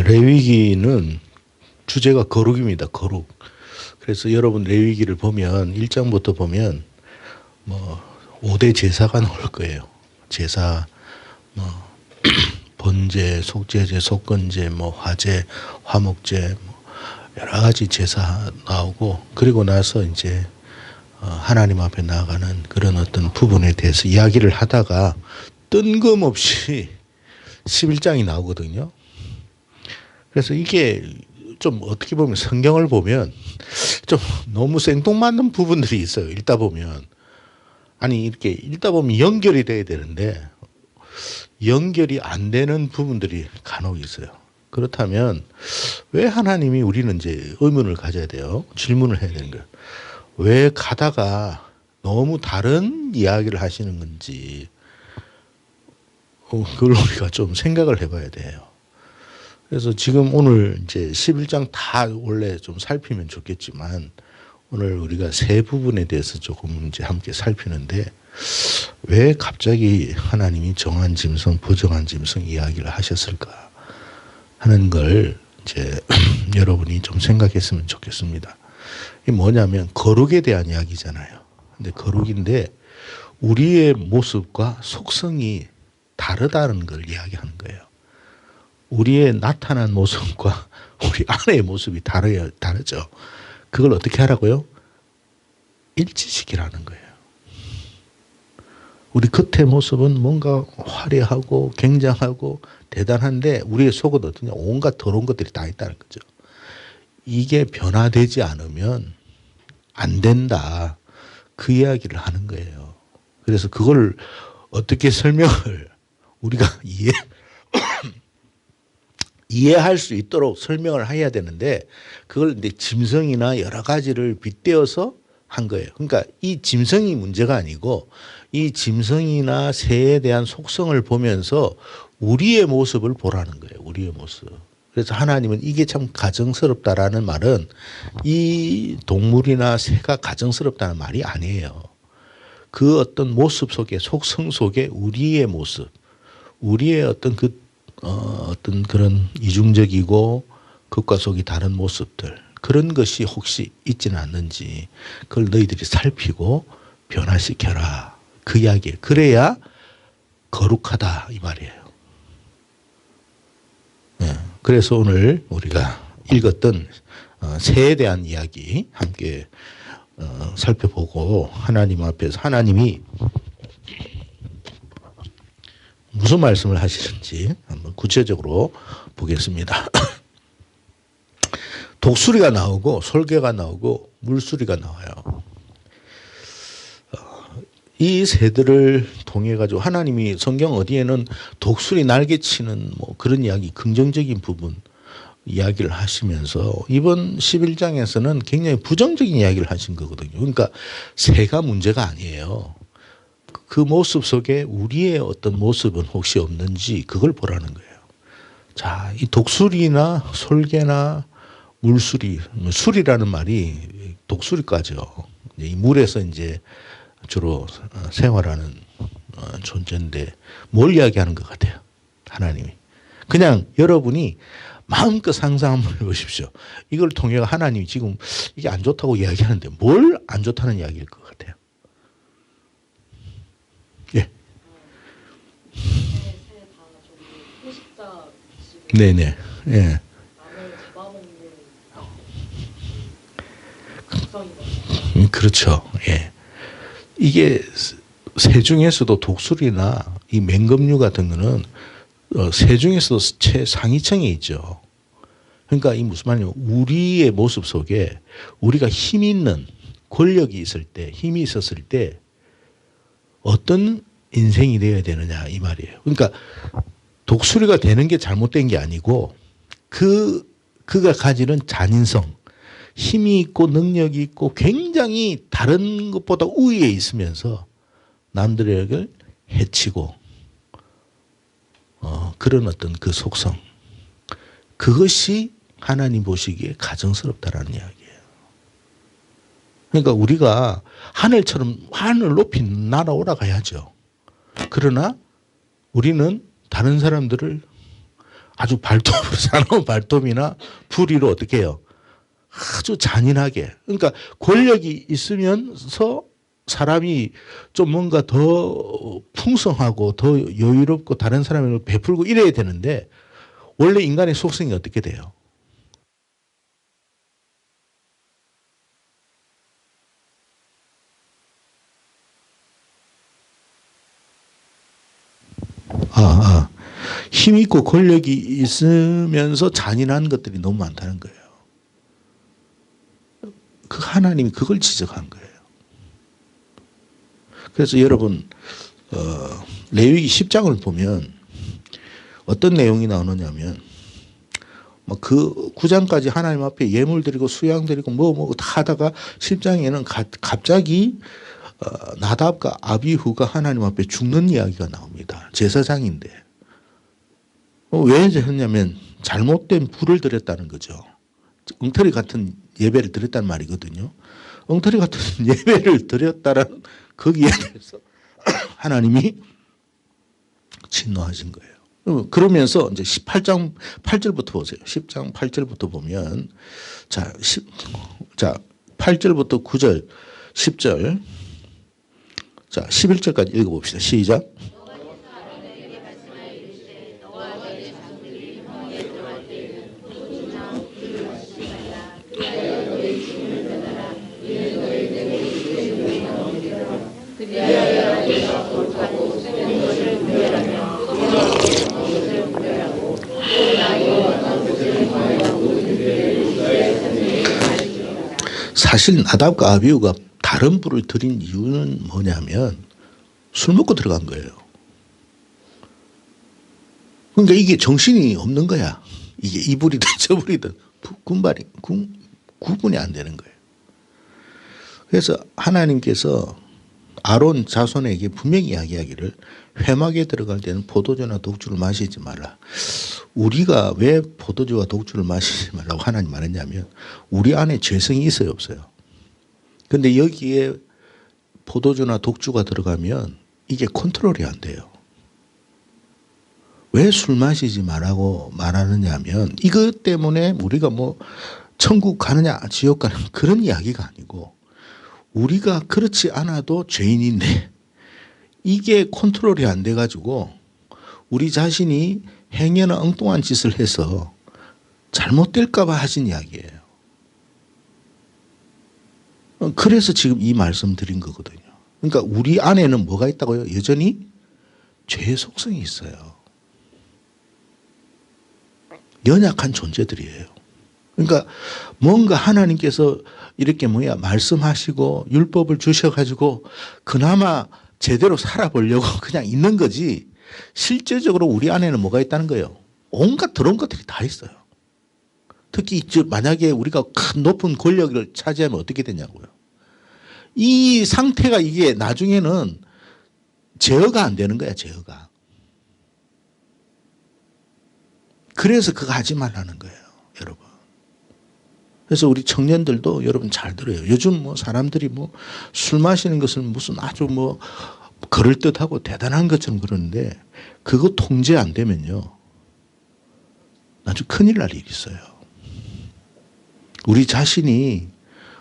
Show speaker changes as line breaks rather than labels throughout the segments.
레위기는 주제가 거룩입니다. 거룩. 그래서 여러분 레위기를 보면 1장부터 보면 뭐 5대 제사가 나올 거예요. 제사 뭐 번제, 속죄제, 속건제, 뭐 화제, 화목제 뭐 여러 가지 제사 나오고 그리고 나서 이제 하나님 앞에 나아가는 그런 어떤 부분에 대해서 이야기를 하다가 뜬금없이 11장이 나오거든요. 그래서 이게 좀 어떻게 보면 성경을 보면 좀 너무 생뚱맞는 부분들이 있어요. 읽다 보면. 아니 이렇게 읽다 보면 연결이 돼야 되는데 연결이 안 되는 부분들이 간혹 있어요. 그렇다면 왜 하나님이 우리는 이제 의문을 가져야 돼요. 질문을 해야 되는 거예요. 왜 가다가 너무 다른 이야기를 하시는 건지 그걸 우리가 좀 생각을 해봐야 돼요. 그래서 지금 오늘 이제 11장 다 원래 좀 살피면 좋겠지만 오늘 우리가 세 부분에 대해서 조금 이제 함께 살피는데 왜 갑자기 하나님이 정한 짐승, 부정한 짐승 이야기를 하셨을까 하는 걸 이제 여러분이 좀 생각했으면 좋겠습니다. 이게 뭐냐면 거룩에 대한 이야기잖아요. 근데 거룩인데 우리의 모습과 속성이 다르다는 걸 이야기하는 거예요. 우리의 나타난 모습과 우리 안의 모습이 다르죠. 그걸 어떻게 하라고요? 일치시키라는 거예요. 우리 겉의 모습은 뭔가 화려하고 굉장하고 대단한데 우리의 속은 어떠냐? 온갖 더러운 것들이 다 있다는 거죠. 이게 변화되지 않으면 안 된다. 그 이야기를 하는 거예요. 그래서 그걸 어떻게 설명을 우리가 이해할 수 있도록 설명을 해야 되는데 그걸 이제 짐승이나 여러 가지를 빗대어서 한 거예요. 그러니까 이 짐승이 문제가 아니고 이 짐승이나 새에 대한 속성을 보면서 우리의 모습을 보라는 거예요. 우리의 모습. 그래서 하나님은 이게 참 가증스럽다라는 말은 이 동물이나 새가 가증스럽다는 말이 아니에요. 그 어떤 모습 속에 속성 속에 우리의 모습, 우리의 어떤 어떤 그런 이중적이고 겉과 속이 다른 모습들 그런 것이 혹시 있지는 않는지 그걸 너희들이 살피고 변화시켜라 그 이야기예요. 그래야 거룩하다 이 말이에요. 네. 그래서 오늘 우리가 읽었던 새에 대한 이야기 함께 살펴보고 하나님 앞에서 하나님이 무슨 말씀을 하시는지 한번 구체적으로 보겠습니다. 독수리가 나오고 솔개가 나오고 물수리가 나와요. 이 새들을 통해 가지고 하나님이 성경 어디에는 독수리 날개치는 뭐 그런 이야기 긍정적인 부분 이야기를 하시면서 이번 11장에서는 굉장히 부정적인 이야기를 하신 거거든요. 그러니까 새가 문제가 아니에요. 그 모습 속에 우리의 어떤 모습은 혹시 없는지 그걸 보라는 거예요. 자, 이 독수리나 솔개나 물수리, 수리라는 말이 독수리까지요. 이 물에서 이제 주로 생활하는 존재인데 뭘 이야기하는 것 같아요? 하나님이. 그냥 여러분이 마음껏 상상 한번 해보십시오. 이걸 통해 하나님이 지금 이게 안 좋다고 이야기하는데 뭘 안 좋다는 이야기일 것 같아요? 예. 네네. 예. 그렇죠. 예. 이게 새 중에서도 독수리나 이 맹금류 같은 거는 새 중에서도 최상위층에 있죠. 그러니까 이 무슨 말이냐면 우리의 모습 속에 우리가 힘 있는 권력이 있을 때 힘이 있었을 때 어떤 인생이 되어야 되느냐 이 말이에요. 그러니까 독수리가 되는 게 잘못된 게 아니고 그가 가지는 잔인성 힘이 있고 능력이 있고 굉장히 다른 것보다 우위에 있으면서 남들에게 해치고 그런 어떤 그 속성 그것이 하나님 보시기에 가증스럽다라는 이야기예요. 그러니까 우리가 하늘처럼 하늘 높이 날아올라가야죠. 그러나 우리는 다른 사람들을 아주 발톱, 사나운 발톱이나 풀이로 어떻게 해요? 아주 잔인하게. 그러니까 권력이 있으면서 사람이 좀 뭔가 더 풍성하고 더 여유롭고 다른 사람을 베풀고 이래야 되는데 원래 인간의 속성이 어떻게 돼요? 힘 있고 권력이 있으면서 잔인한 것들이 너무 많다는 거예요. 그 하나님이 그걸 지적한 거예요. 그래서 여러분 레위기 10장을 보면 어떤 내용이 나오느냐면 그 9장까지 하나님 앞에 예물 드리고 수양 드리고 뭐 다 하다가 10장에는 갑자기 나답과 아비후가 하나님 앞에 죽는 이야기가 나옵니다. 제사장인데. 왜 했냐면 잘못된 불을 드렸다는 거죠. 엉터리 같은 예배를 드렸다는 말이거든요. 엉터리 같은 예배를 드렸다라는 거기에 대해서 하나님이 진노하신 거예요. 그러면서 이제 18장 8절부터 보세요. 10장 8절부터 보면 자 8절부터 9절 10절 자 11절까지 읽어봅시다. 시작. 사실 나답과 아비후가 다른 불을 드린 이유는 뭐냐면 술 먹고 들어간 거예요. 그러니까 이게 정신이 없는 거야. 이게 이 불이든 저 불이든 구분이 안 되는 거예요. 그래서 하나님께서 아론 자손에게 분명히 이야기하기를 회막에 들어갈 때는 포도주나 독주를 마시지 말라. 우리가 왜 포도주와 독주를 마시지 말라고 하나님 말했냐면 우리 안에 죄성이 있어요 없어요. 그런데 여기에 포도주나 독주가 들어가면 이게 컨트롤이 안 돼요. 왜 술 마시지 말라고 말하느냐 하면 이것 때문에 우리가 뭐 천국 가느냐 지옥 가느냐 그런 이야기가 아니고 우리가 그렇지 않아도 죄인인데 이게 컨트롤이 안 돼가지고 우리 자신이 행여나 엉뚱한 짓을 해서 잘못될까 봐 하신 이야기예요. 그래서 지금 이 말씀 드린 거거든요. 그러니까 우리 안에는 뭐가 있다고요? 여전히 죄의 속성이 있어요. 연약한 존재들이에요. 그러니까 뭔가 하나님께서 이렇게 말씀하시고 율법을 주셔가지고 그나마 제대로 살아보려고 그냥 있는 거지 실제적으로 우리 안에는 뭐가 있다는 거예요. 온갖 더러운 것들이 다 있어요. 특히 만약에 우리가 큰 높은 권력을 차지하면 어떻게 되냐고요. 이 상태가 이게 나중에는 제어가 안 되는 거야. 제어가. 그래서 그거 하지 말라는 거예요. 여러분. 그래서 우리 청년들도 여러분 잘 들어요. 요즘 뭐 사람들이 뭐 술 마시는 것은 무슨 아주 뭐 그럴듯하고 대단한 것처럼 그러는데 그거 통제 안 되면요. 아주 큰일 날 일이 있어요. 우리 자신이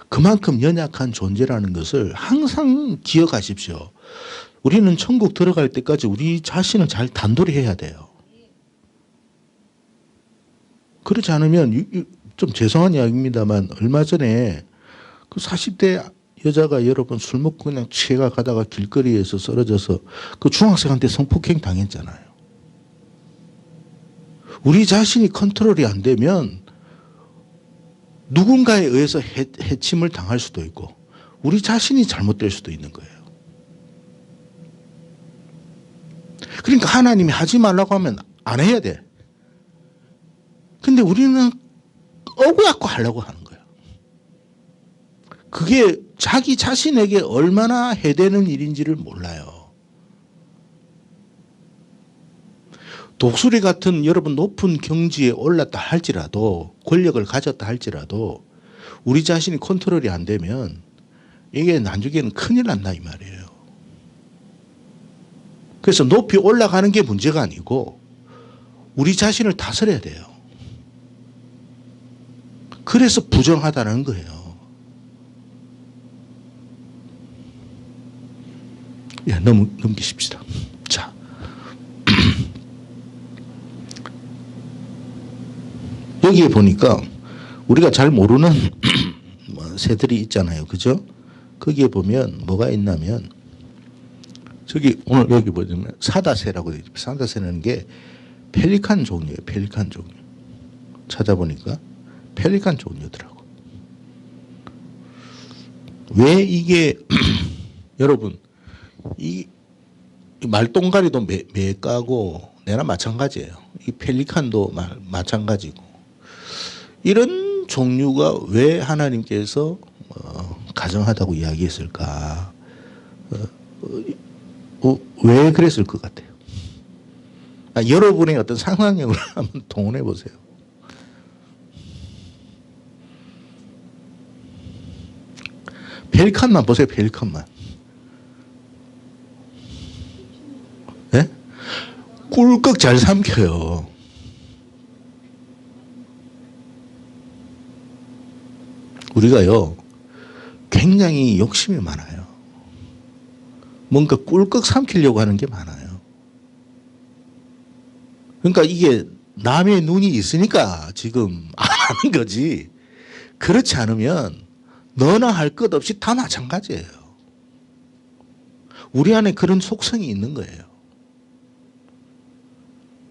그만큼 연약한 존재라는 것을 항상 기억하십시오. 우리는 천국 들어갈 때까지 우리 자신을 잘 단돌이 해야 돼요. 그렇지 않으면 좀 죄송한 이야기입니다만 얼마 전에 그 40대 여자가 여러분 술 먹고 그냥 취해가 가다가 길거리에서 쓰러져서 그 중학생한테 성폭행 당했잖아요. 우리 자신이 컨트롤이 안 되면 누군가에 의해서 해침을 당할 수도 있고 우리 자신이 잘못될 수도 있는 거예요. 그러니까 하나님이 하지 말라고 하면 안 해야 돼. 근데 우리는 억울하고 하려고 하는 거예요. 그게 자기 자신에게 얼마나 해되는 일인지를 몰라요. 독수리 같은 여러분 높은 경지에 올랐다 할지라도 권력을 가졌다 할지라도 우리 자신이 컨트롤이 안 되면 이게 나중에는 큰일 난다 이 말이에요. 그래서 높이 올라가는 게 문제가 아니고 우리 자신을 다스려야 돼요. 그래서 부정하다는 거예요. 야, 넘기십시다. 자. 여기에 보니까 우리가 잘 모르는 새들이 있잖아요. 그죠? 거기에 보면 뭐가 있냐면 저기 오늘 여기 보면 사다새라고 되어 있죠. 사다새는 게 펠리칸 종류예요. 펠리칸 종류. 찾아보니까 펠리칸 종류더라고. 왜 이게 여러분 이 말똥가리도 매까고 내나 마찬가지예요. 이 펠리칸도 마찬가지고 이런 종류가 왜 하나님께서 가정하다고 이야기했을까? 왜 그랬을 것 같아요? 여러분의 어떤 상상력을 한번 동원해 보세요. 펠리칸만 보세요. 펠리칸만. 네? 꿀꺽 잘 삼켜요. 우리가요 굉장히 욕심이 많아요. 뭔가 꿀꺽 삼키려고 하는 게 많아요. 그러니까 이게 남의 눈이 있으니까 지금 안 하는 거지. 그렇지 않으면 너나 할 것 없이 다 마찬가지예요. 우리 안에 그런 속성이 있는 거예요.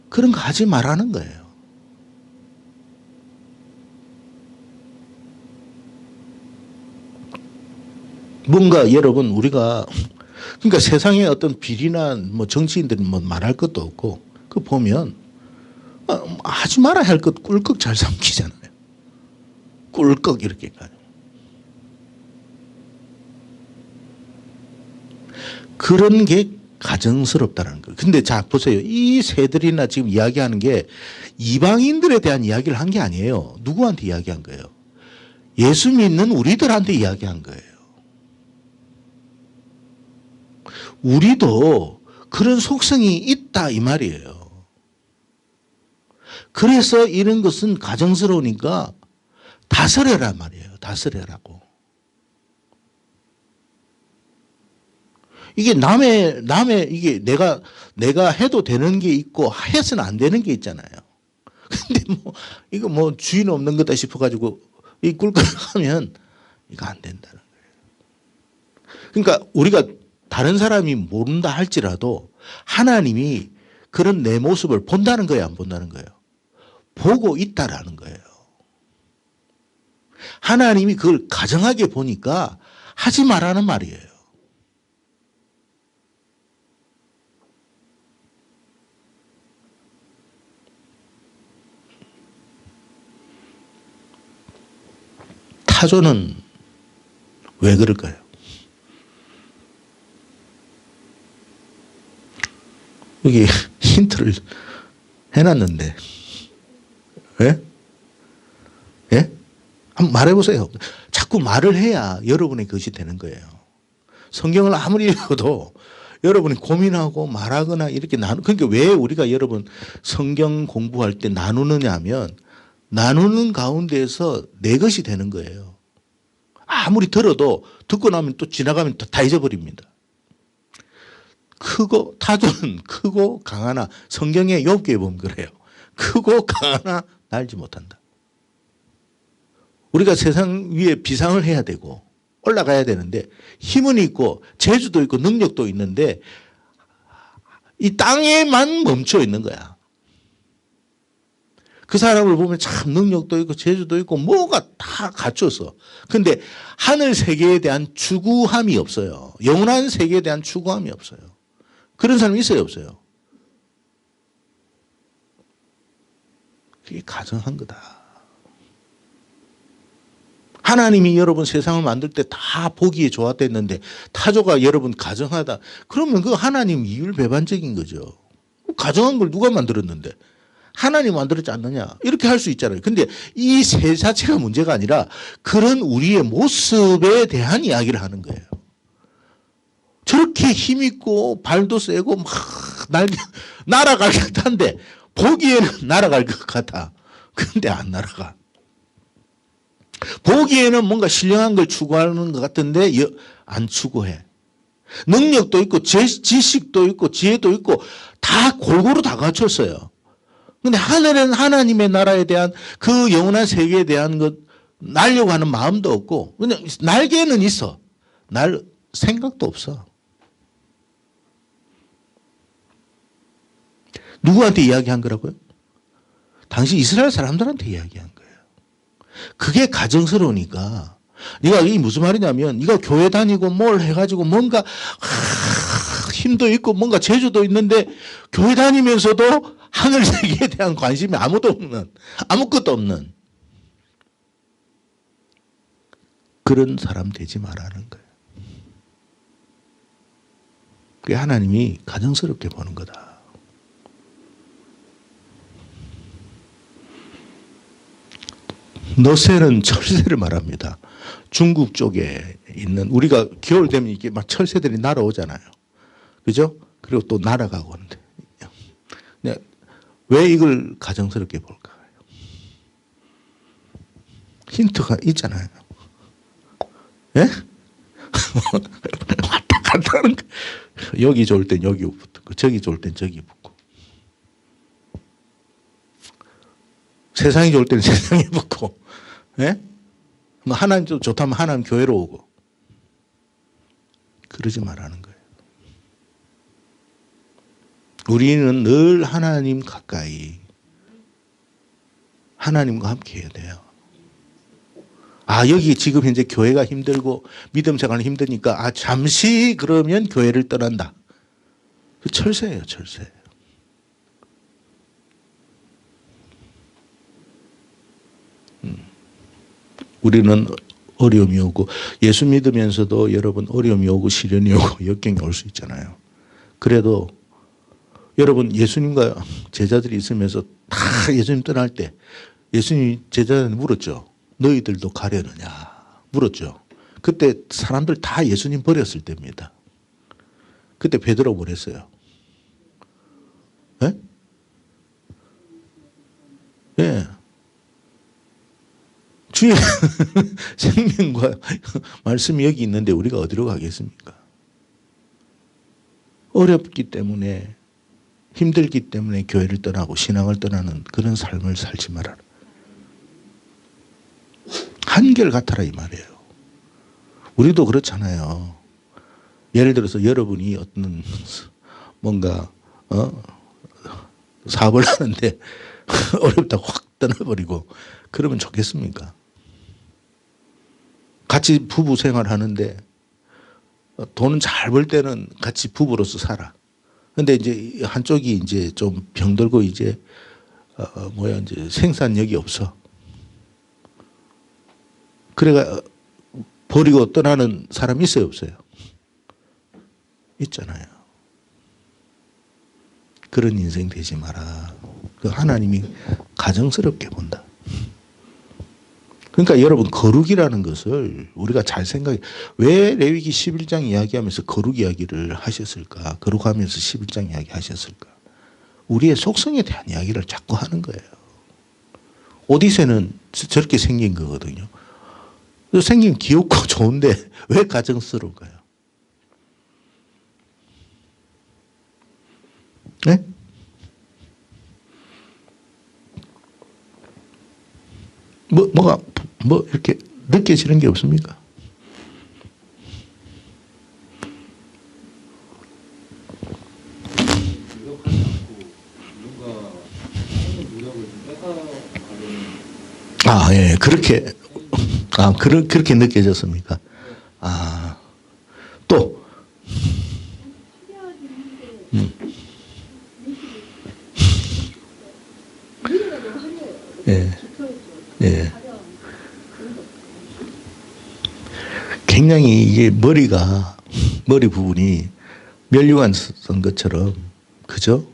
그런 거 하지 말라는 거예요. 뭔가 여러분 우리가 그러니까 세상에 어떤 비리나 뭐 정치인들은 뭐 말할 것도 없고 그 보면 하지 말아야 할 것 꿀꺽 잘 삼키잖아요. 꿀꺽 이렇게 가요. 그런 게 가정스럽다는 거예요. 근데 자 보세요. 이 새들이나 지금 이야기하는 게 이방인들에 대한 이야기를 한 게 아니에요. 누구한테 이야기한 거예요? 예수 믿는 우리들한테 이야기한 거예요. 우리도 그런 속성이 있다 이 말이에요. 그래서 이런 것은 가정스러우니까 다스려란 말이에요. 다스려라고. 이게 남의 이게 내가 해도 되는 게 있고 해서는 안 되는 게 있잖아요. 근데 뭐 이거 뭐 주인 없는 거다 싶어가지고 이 꿀꺽하면 이거 안 된다는 거예요. 그러니까 우리가 다른 사람이 모른다 할지라도 하나님이 그런 내 모습을 본다는 거예요, 안 본다는 거예요? 보고 있다라는 거예요. 하나님이 그걸 가정하게 보니까 하지 말라는 말이에요. 타조는 왜 그럴까요? 여기 힌트를 해놨는데 왜? 예? 한번 말해보세요. 자꾸 말을 해야 여러분의 것이 되는 거예요. 성경을 아무리 읽어도 여러분이 고민하고 말하거나 이렇게 그러니까 왜 우리가 여러분 성경 공부할 때 나누느냐 하면 나누는 가운데에서 내 것이 되는 거예요. 아무리 들어도 듣고 나면 또 지나가면 다 잊어버립니다. 타조는 크고 강하나 성경에 욥기에 보면 그래요. 크고 강하나 날지 못한다. 우리가 세상 위에 비상을 해야 되고 올라가야 되는데 힘은 있고 재주도 있고 능력도 있는데 이 땅에만 멈춰 있는 거야. 그 사람을 보면 참 능력도 있고 재주도 있고 뭐가 다 갖춰서. 근데 하늘 세계에 대한 추구함이 없어요. 영원한 세계에 대한 추구함이 없어요. 그런 사람이 있어요, 없어요? 그게 가정한 거다. 하나님이 여러분 세상을 만들 때 다 보기에 좋았댔는데 타조가 여러분 가정하다. 그러면 그 하나님 이율배반적인 거죠. 가정한 걸 누가 만들었는데? 하나님 만들었지 않느냐? 이렇게 할 수 있잖아요. 근데 이 새 자체가 문제가 아니라 그런 우리의 모습에 대한 이야기를 하는 거예요. 저렇게 힘있고 발도 세고 막 날아가겠다는데 보기에는 날아갈 것 같아. 근데 안 날아가. 보기에는 뭔가 신령한 걸 추구하는 것 같은데 안 추구해. 능력도 있고 지식도 있고 지혜도 있고 다 골고루 다 갖췄어요. 근데 하늘에는 하나님의 나라에 대한 그 영원한 세계에 대한 것 날려고 하는 마음도 없고 그냥 날개는 있어. 날 생각도 없어. 누구한테 이야기한 거라고요? 당시 이스라엘 사람들한테 이야기한 거예요. 그게 가정스러우니까. 네가 이게 무슨 말이냐면 네가 교회 다니고 뭘 해가지고 뭔가 힘도 있고 뭔가 재주도 있는데 교회 다니면서도 하늘 세계에 대한 관심이 아무것도 없는 그런 사람 되지 말라는 거예요. 그게 하나님이 가정스럽게 보는 거다. 너셀은 철새를 말합니다. 중국 쪽에 있는 우리가 겨울 되면 이게 막 철새들이 날아오잖아요. 그죠? 그리고 또 날아가고 하는데 왜 이걸 가정스럽게 볼까요? 힌트가 있잖아요. 예? 왔다 갔다 하는 거. 여기 좋을 땐 여기 붙고 저기 좋을 땐 저기 붙고 세상이 좋을 때는 세상에 붙고 예? 뭐 하나님 좀 좋다면 하나님 교회로 오고 그러지 말라는 거예요. 우리는 늘 하나님 가까이 하나님과 함께 해야 돼요. 아 여기 지금 현재 교회가 힘들고 믿음 생활이 힘드니까 잠시 그러면 교회를 떠난다. 그 철새예요. 철새. 우리는 어려움이 오고 예수 믿으면서도 여러분 어려움이 오고 시련이 오고 역경이 올 수 있잖아요. 그래도 여러분 예수님과 제자들이 있으면서 다 예수님 떠날 때 예수님이 제자들한테 물었죠. 너희들도 가려느냐 물었죠. 그때 사람들 다 예수님 버렸을 때입니다. 그때 베드로 보냈어요. 예? 예. 주의 생명과 말씀이 여기 있는데 우리가 어디로 가겠습니까? 어렵기 때문에 힘들기 때문에 교회를 떠나고 신앙을 떠나는 그런 삶을 살지 말아라. 한결같아라 이 말이에요. 우리도 그렇잖아요. 예를 들어서 여러분이 어떤 뭔가 사업을 하는데 어렵다고 확 떠나버리고 그러면 좋겠습니까? 같이 부부 생활하는데 돈은 잘 벌 때는 같이 부부로서 살아. 근데 이제 한쪽이 이제 좀 병들고 이제 이제 생산력이 없어. 그래가 버리고 떠나는 사람이 있어요, 없어요? 있잖아요. 그런 인생 되지 마라. 그 하나님이 가정스럽게 본다. 그러니까 여러분 거룩이라는 것을 우리가 잘 생각해. 왜 레위기 11장 이야기하면서 거룩 이야기를 하셨을까? 거룩하면서 11장 이야기 하셨을까? 우리의 속성에 대한 이야기를 자꾸 하는 거예요. 오디세는 저렇게 생긴 거거든요. 생긴 귀엽고 좋은데 왜 가정스러울까요? 네? 뭐가 이렇게 느껴지는 게 없습니까? 예, 그렇게, 그렇게 느껴졌습니까? 또, 예, 예. 굉장히 이게 머리 부분이 멸류관 쓴 것처럼, 그죠?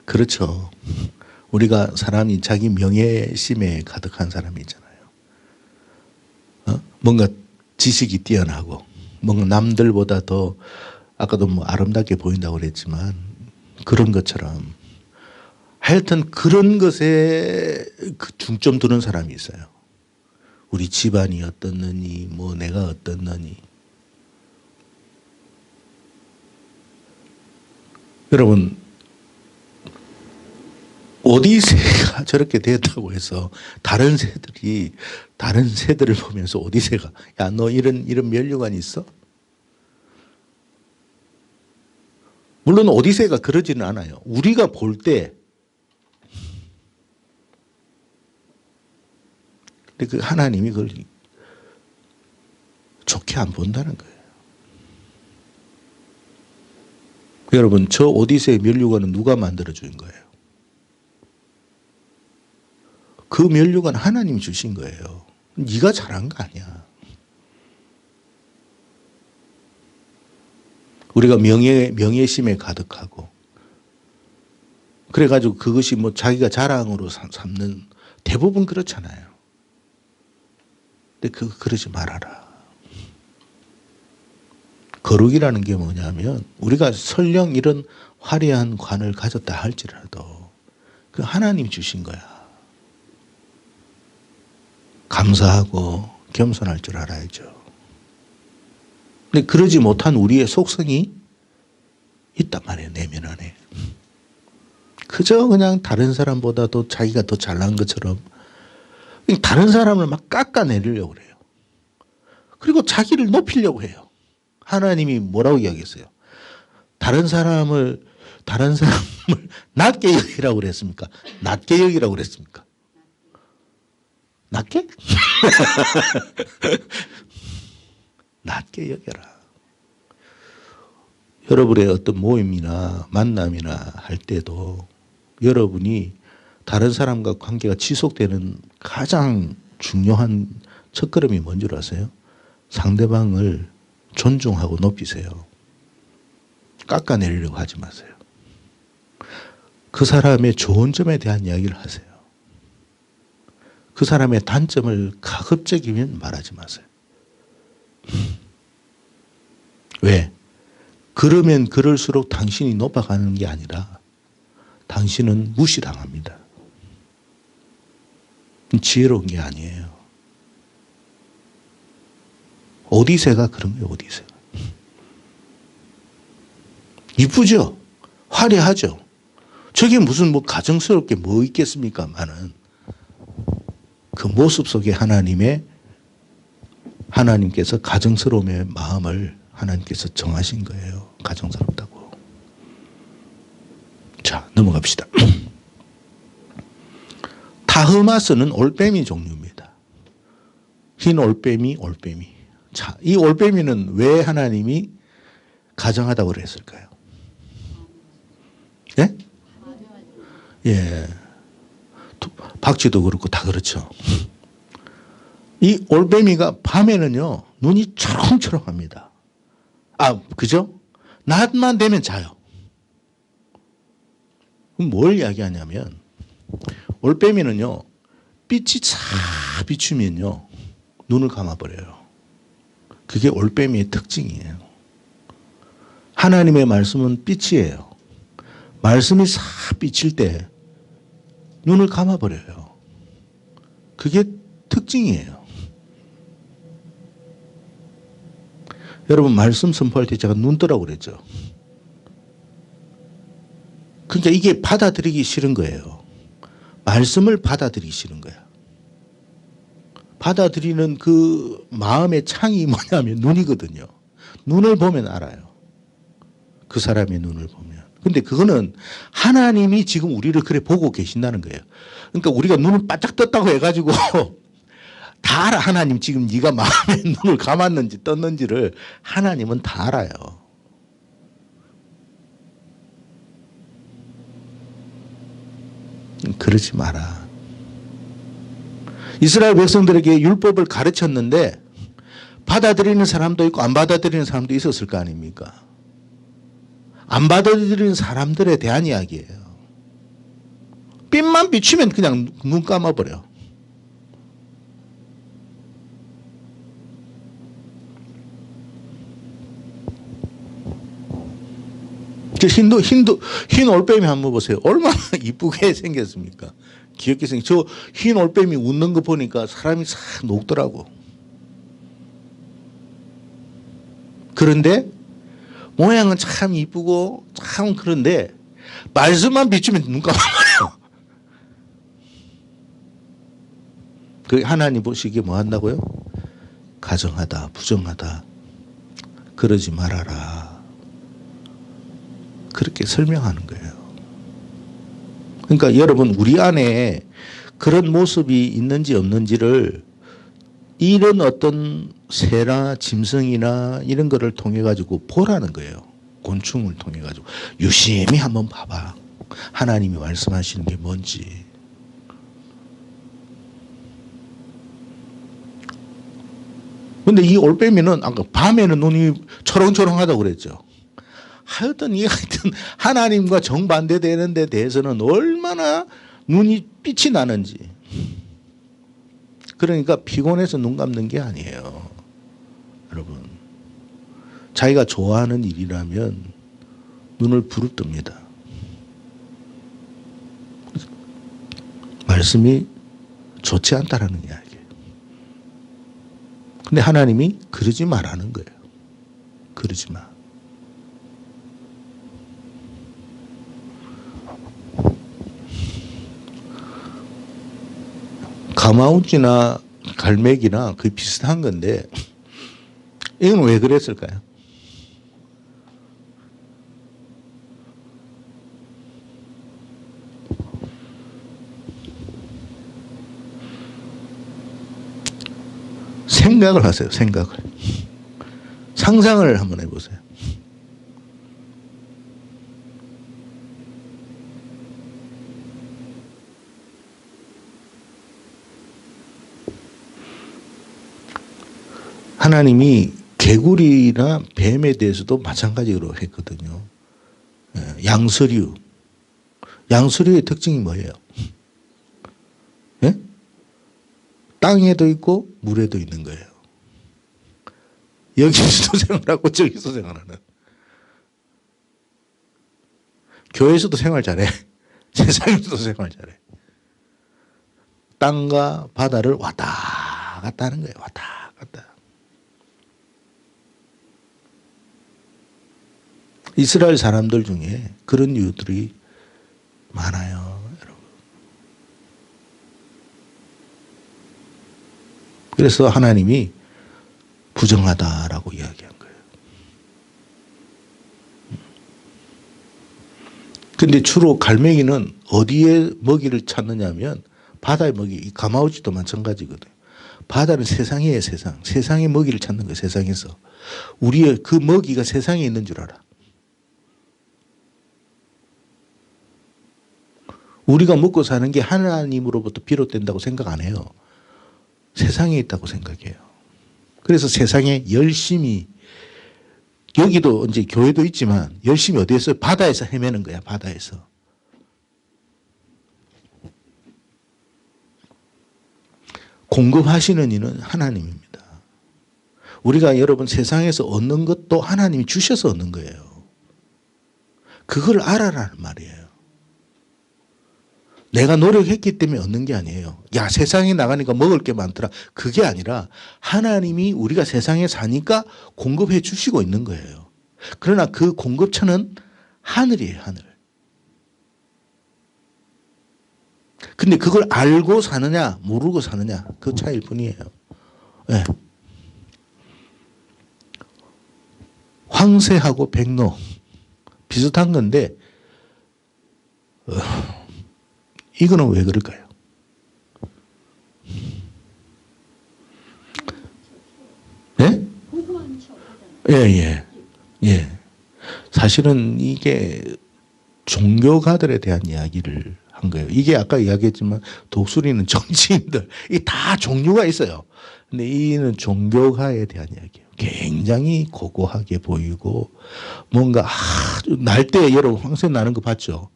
그렇죠. 우리가 사람이 자기 명예심에 가득한 사람이 있잖아요. 뭔가 지식이 뛰어나고, 뭔가 남들보다 더, 아까도 뭐 아름답게 보인다고 그랬지만, 그런 것처럼 하여튼 그런 것에 그 중점 두는 사람이 있어요. 우리 집안이 어떻느니 뭐 내가 어떻느니. 여러분 오디세이가 저렇게 됐다고 해서 다른 새들을 보면서 오디세이가 야 너 이런 면류관이 있어? 물론 오디세이가 그러지는 않아요. 우리가 볼 때 근데 그 하나님이 그걸 좋게 안 본다는 거예요. 여러분 저 오디세이 면류관은 누가 만들어 준 거예요? 그 면류관 하나님이 주신 거예요. 네가 잘한 거 아니야. 우리가 명예심에 가득하고 그래가지고 그것이 뭐 자기가 자랑으로 삼는 대부분 그렇잖아요. 근데 그러지 말아라. 거룩이라는 게 뭐냐면 우리가 설령 이런 화려한 관을 가졌다 할지라도 그 하나님 주신 거야. 감사하고 겸손할 줄 알아야죠. 근데 그러지 못한 우리의 속성이 있단 말이에요. 내면 안에. 그저 그냥 다른 사람보다도 자기가 더 잘난 것처럼 다른 사람을 막 깎아내리려고 그래요. 그리고 자기를 높이려고 해요. 하나님이 뭐라고 이야기했어요? 다른 사람을 낮게 여기라고 그랬습니까? 낮게 여기라고 그랬습니까? 낮게? 낮게 여겨라. 여러분의 어떤 모임이나 만남이나 할 때도 여러분이 다른 사람과 관계가 지속되는 가장 중요한 첫걸음이 뭔 줄 아세요? 상대방을 존중하고 높이세요. 깎아내리려고 하지 마세요. 그 사람의 좋은 점에 대한 이야기를 하세요. 그 사람의 단점을 가급적이면 말하지 마세요. 왜? 그러면 그럴수록 당신이 높아가는 게 아니라 당신은 무시당합니다. 지혜로운 게 아니에요. 오디세가 그런 거예요. 오디세가. 이쁘죠? 화려하죠? 저게 무슨 뭐 가정스럽게 뭐 있겠습니까만은 그 모습 속에 하나님께서 가정스러움의 마음을 하나님께서 정하신 거예요. 가정스럽다고. 자, 넘어갑시다. 타흐마스는 올빼미 종류입니다. 흰 올빼미. 자, 이 올빼미는 왜 하나님이 가정하다고 그랬을까요? 예? 예. 박쥐도 그렇고 다 그렇죠. 이 올빼미가 밤에는요, 눈이 초롱초롱합니다. 아, 그죠? 낮만 되면 자요. 그럼 뭘 이야기하냐면, 올빼미는요, 빛이 싹 비추면요, 눈을 감아버려요. 그게 올빼미의 특징이에요. 하나님의 말씀은 빛이에요. 말씀이 싹 비칠 때 눈을 감아버려요. 그게 특징이에요. 여러분 말씀 선포할 때 제가 눈 뜨라고 그랬죠. 그러니까 이게 받아들이기 싫은 거예요. 말씀을 받아들이기 싫은 거야. 받아들이는 그 마음의 창이 뭐냐면 눈이거든요. 눈을 보면 알아요. 그 사람의 눈을 보면. 근데 그거는 하나님이 지금 우리를 그래 보고 계신다는 거예요. 그러니까 우리가 눈을 바짝 떴다고 해가지고 다 알아. 하나님 지금 네가 마음의 눈을 감았는지 떴는지를 하나님은 다 알아요. 그러지 마라. 이스라엘 백성들에게 율법을 가르쳤는데 받아들이는 사람도 있고 안 받아들이는 사람도 있었을 거 아닙니까? 안 받아들이는 사람들에 대한 이야기예요. 빛만 비추면 그냥 눈 감아버려. 흰 올빼미 한번 보세요. 얼마나 이쁘게 생겼습니까? 귀엽게 생긴. 저 흰 올빼미 웃는 거 보니까 사람이 싹 녹더라고. 그런데 모양은 참 이쁘고 참 그런데 말씀만 비추면 눈 감아요. 그 하나님 보시기에 뭐 한다고요? 가정하다, 부정하다. 그러지 말아라. 그렇게 설명하는 거예요. 그러니까 여러분 우리 안에 그런 모습이 있는지 없는지를 이런 어떤 새나 짐승이나 이런 거를 통해 가지고 보라는 거예요. 곤충을 통해 가지고 유심히 한번 봐봐. 하나님이 말씀하시는 게 뭔지. 근데 이 올빼미는 아까 밤에는 눈이 초롱초롱하다고 그랬죠. 하여튼 하나님과 정반대되는 데 대해서는 얼마나 눈이 빛이 나는지. 그러니까 피곤해서 눈 감는 게 아니에요. 여러분. 자기가 좋아하는 일이라면 눈을 부릅뜨립니다. 말씀이 좋지 않다라는 이야기예요. 근데 하나님이 그러지 말라는 거예요. 그러지 마. 가마우치나 갈매기나 거의 비슷한 건데 이건 왜 그랬을까요? 생각을 하세요. 생각을. 상상을 한번 해보세요. 하나님이 개구리나 뱀에 대해서도 마찬가지로 했거든요. 양서류. 양서류의 특징이 뭐예요? 예? 땅에도 있고 물에도 있는 거예요. 여기서도 생활하고 저기서 생활하는. 교회에서도 생활 잘해. 세상에서도 생활 잘해. 땅과 바다를 왔다 갔다 하는 거예요. 왔다 갔다. 이스라엘 사람들 중에 그런 이유들이 많아요. 여러분. 그래서 하나님이 부정하다라고 이야기한 거예요. 근데 주로 갈매기는 어디에 먹이를 찾느냐 하면 바다의 먹이, 가마우치도 마찬가지거든요. 바다는 세상이에요, 세상. 세상의 먹이를 찾는 거예요, 세상에서. 우리의 그 먹이가 세상에 있는 줄 알아. 우리가 먹고 사는 게 하나님으로부터 비롯된다고 생각 안 해요. 세상에 있다고 생각해요. 그래서 세상에 열심히, 여기도 이제 교회도 있지만 열심히 어디에서? 바다에서 헤매는 거야, 바다에서. 공급하시는 이는 하나님입니다. 우리가 여러분 세상에서 얻는 것도 하나님이 주셔서 얻는 거예요. 그걸 알아라는 말이에요. 내가 노력했기 때문에 얻는 게 아니에요. 야, 세상에 나가니까 먹을 게 많더라. 그게 아니라 하나님이 우리가 세상에 사니까 공급해 주시고 있는 거예요. 그러나 그 공급처는 하늘이에요, 하늘. 근데 그걸 알고 사느냐, 모르고 사느냐, 그 차이일 뿐이에요. 네. 황새하고 백로 비슷한 건데, 이거는 왜 그럴까요? 예? 예, 예. 사실은 이게 종교가들에 대한 이야기를 한 거예요. 이게 아까 이야기했지만 독수리는 정치인들, 이 다 종류가 있어요. 근데 이는 종교가에 대한 이야기예요. 굉장히 고고하게 보이고 뭔가 날 때 여러분 황새 나는 거 봤죠?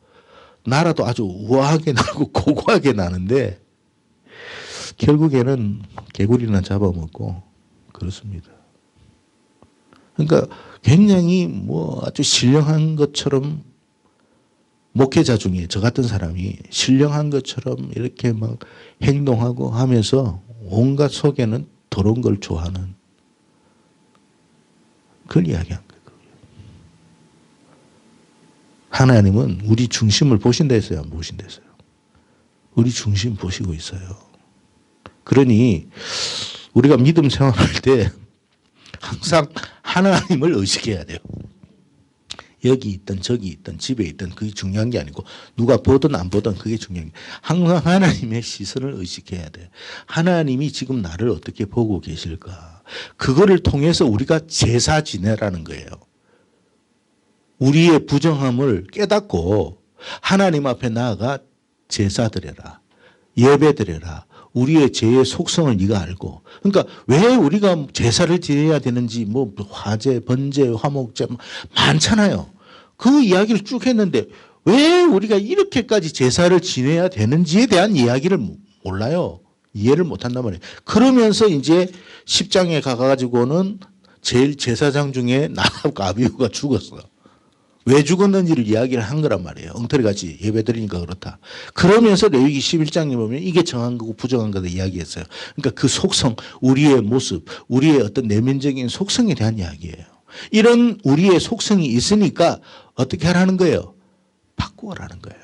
나라도 아주 우아하게 나고 고고하게 나는데 결국에는 개구리나 잡아먹고 그렇습니다. 그러니까 굉장히 뭐 아주 신령한 것처럼 목회자 중에 저 같은 사람이 신령한 것처럼 이렇게 막 행동하고 하면서 온갖 속에는 더러운 걸 좋아하는 그걸 이야기한 거예요. 하나님은 우리 중심을 보신다 했어요? 안 보신다 했어요? 우리 중심 보시고 있어요. 그러니 우리가 믿음 생활할 때 항상 하나님을 의식해야 돼요. 여기 있든 저기 있든 집에 있든 그게 중요한 게 아니고 누가 보든 안 보든 그게 중요한 게 항상 하나님의 시선을 의식해야 돼. 하나님이 지금 나를 어떻게 보고 계실까. 그거를 통해서 우리가 제사 지내라는 거예요. 우리의 부정함을 깨닫고 하나님 앞에 나아가 제사 드려라. 예배 드려라. 우리의 죄의 속성을 네가 알고. 그러니까 왜 우리가 제사를 지내야 되는지 뭐 화제, 번제, 화목제 많잖아요. 그 이야기를 쭉 했는데 왜 우리가 이렇게까지 제사를 지내야 되는지에 대한 이야기를 몰라요. 이해를 못한단 말이에요. 그러면서 이제 10장에 가가지고는 제일 제사장 중에 나답과 아비후가 죽었어. 왜 죽었는지를 이야기를 한 거란 말이에요. 엉터리같이 예배 드리니까 그렇다. 그러면서 레위기 11장에 보면 이게 정한 거고 부정한 거다 이야기했어요. 그러니까 그 속성, 우리의 모습, 우리의 어떤 내면적인 속성에 대한 이야기예요. 이런 우리의 속성이 있으니까 어떻게 하라는 거예요? 바꾸어라는 거예요.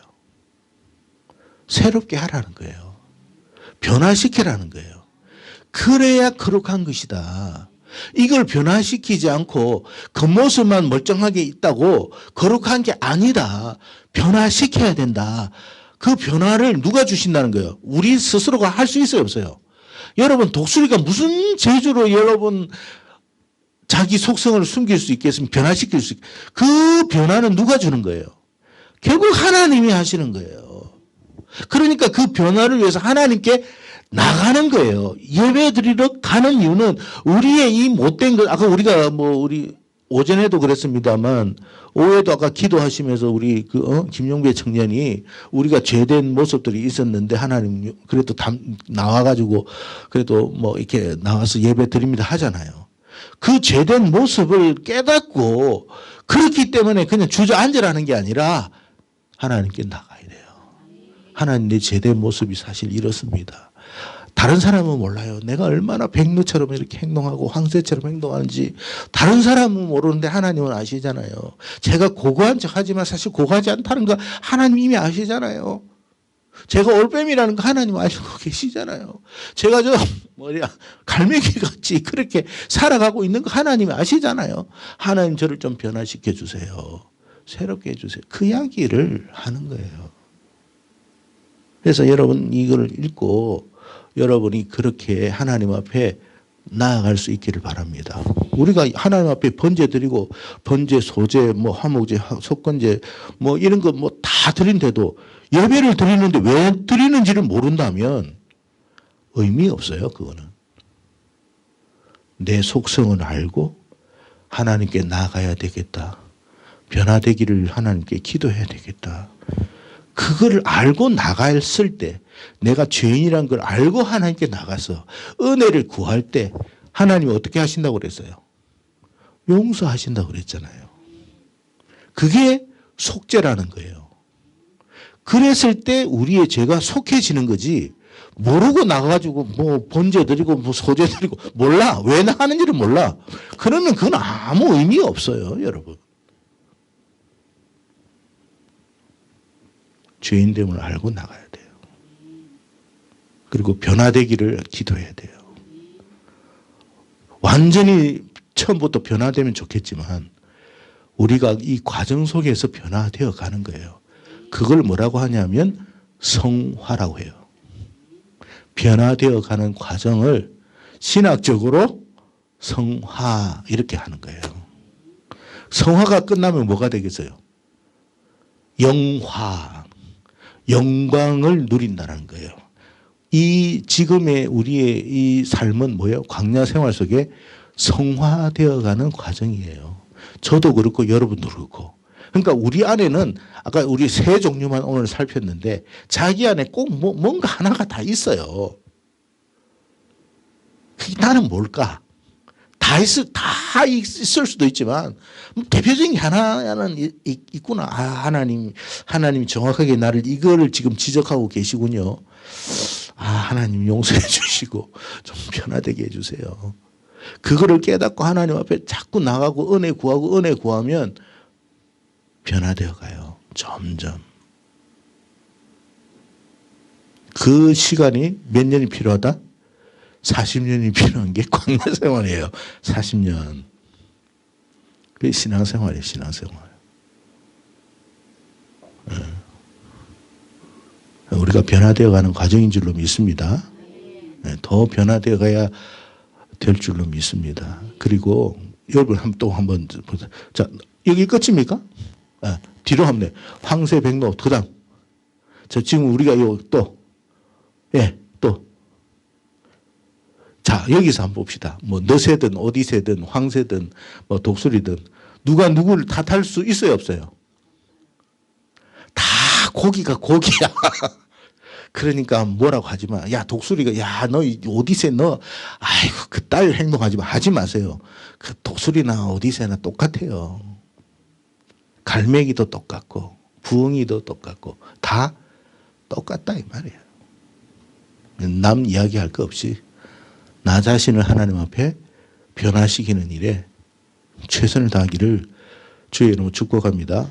새롭게 하라는 거예요. 변화시키라는 거예요. 그래야 거룩한 것이다. 이걸 변화시키지 않고 겉모습만 멀쩡하게 있다고 거룩한 게 아니다. 변화시켜야 된다. 그 변화를 누가 주신다는 거예요? 우리 스스로가 할 수 있어요, 없어요? 여러분, 독수리가 무슨 재주로 여러분 자기 속성을 숨길 수 있겠으면 변화시킬 수 있겠어요? 그 변화는 누가 주는 거예요? 결국 하나님이 하시는 거예요. 그러니까 그 변화를 위해서 하나님께 나가는 거예요. 예배 드리러 가는 이유는 우리의 이 못된 것, 아까 우리가 우리 오전에도 그랬습니다만, 오후에도 아까 기도하시면서 우리 김용배 청년이 우리가 죄된 모습들이 있었는데 하나님 그래도 나와가지고 그래도 이렇게 나와서 예배 드립니다 하잖아요. 그 죄된 모습을 깨닫고 그렇기 때문에 그냥 주저앉으라는 게 아니라 하나님께 나가야 돼요. 하나님 내 죄된 모습이 사실 이렇습니다. 다른 사람은 몰라요. 내가 얼마나 백루처럼 이렇게 행동하고 황새처럼 행동하는지 다른 사람은 모르는데 하나님은 아시잖아요. 제가 고고한 척 하지만 사실 고고하지 않다는 거 하나님 이미 아시잖아요. 제가 올빼미라는 거 하나님 아시고 계시잖아요. 제가 갈매기 같이 그렇게 살아가고 있는 거 하나님이 아시잖아요. 하나님 저를 좀 변화시켜 주세요. 새롭게 해주세요. 그 이야기를 하는 거예요. 그래서 여러분 이걸 읽고 여러분이 그렇게 하나님 앞에 나아갈 수 있기를 바랍니다. 우리가 하나님 앞에 번제 드리고 번제, 소제, 화목제, 속건제 이런 거 다 드린데도 예배를 드리는데 왜 드리는지를 모른다면 의미 없어요. 그거는. 내 속성을 알고 하나님께 나아가야 되겠다. 변화되기를 하나님께 기도해야 되겠다. 그걸 알고 나갔을 때 내가 죄인이라는 걸 알고 하나님께 나가서 은혜를 구할 때 하나님이 어떻게 하신다고 그랬어요? 용서하신다고 그랬잖아요. 그게 속죄라는 거예요. 그랬을 때 우리의 죄가 속해지는 거지 모르고 나가가지고 번제 드리고 소제 드리고 몰라. 왜 하는지를 몰라. 그러면 그건 아무 의미 없어요. 여러분. 죄인됨을 알고 나가야 돼요. 그리고 변화되기를 기도해야 돼요. 완전히 처음부터 변화되면 좋겠지만 우리가 이 과정 속에서 변화되어 가는 거예요. 그걸 뭐라고 하냐면 성화라고 해요. 변화되어 가는 과정을 신학적으로 성화 이렇게 하는 거예요. 성화가 끝나면 뭐가 되겠어요? 영화. 영광을 누린다는 거예요. 이 지금의 우리의 이 삶은 뭐예요? 광야 생활 속에 성화되어가는 과정이에요. 저도 그렇고 여러분도 그렇고. 그러니까 우리 안에는 아까 우리 세 종류만 오늘 살폈는데 자기 안에 꼭 뭔가 하나가 다 있어요. 나는 뭘까? 다 있을 수도 있지만 대표적인 게 하나는 있구나. 하나님 정확하게 나를 이거를 지금 지적하고 계시군요. 하나님 용서해 주시고 좀 변화되게 해주세요. 그거를 깨닫고 하나님 앞에 자꾸 나가고 은혜 구하면 변화되어 가요. 점점. 그 시간이 몇 년이 필요하다? 40년이 필요한 게 광야 생활이에요. 40년. 그게 신앙생활이에요. 신앙생활. 우리가 변화되어 가는 과정인 줄로 믿습니다. 더 변화되어 가야 될 줄로 믿습니다. 그리고 여러분 또 한번 보세요. 자, 여기 끝입니까? 뒤로 한번 내. 황새, 백로, 그다음. 자, 지금 우리가 또 자, 여기서 한번 봅시다. 뭐 너새든 어디새든 황새든 뭐 독수리든 누가 누구를 탓할 수 있어요, 없어요? 다 고기가 고기야. 그러니까 뭐라고 하지 마. 야, 독수리가, 야, 너 어디새 너, 아이고, 그딸 행동하지 마. 하지 마세요. 그 독수리나 어디새나 똑같아요. 갈매기도 똑같고, 부엉이도 똑같고, 다 똑같다, 이 말이에요. 남 이야기할 거 없이 나 자신을 하나님 앞에 변화시키는 일에 최선을 다하기를 주의 이름으로 축복합니다.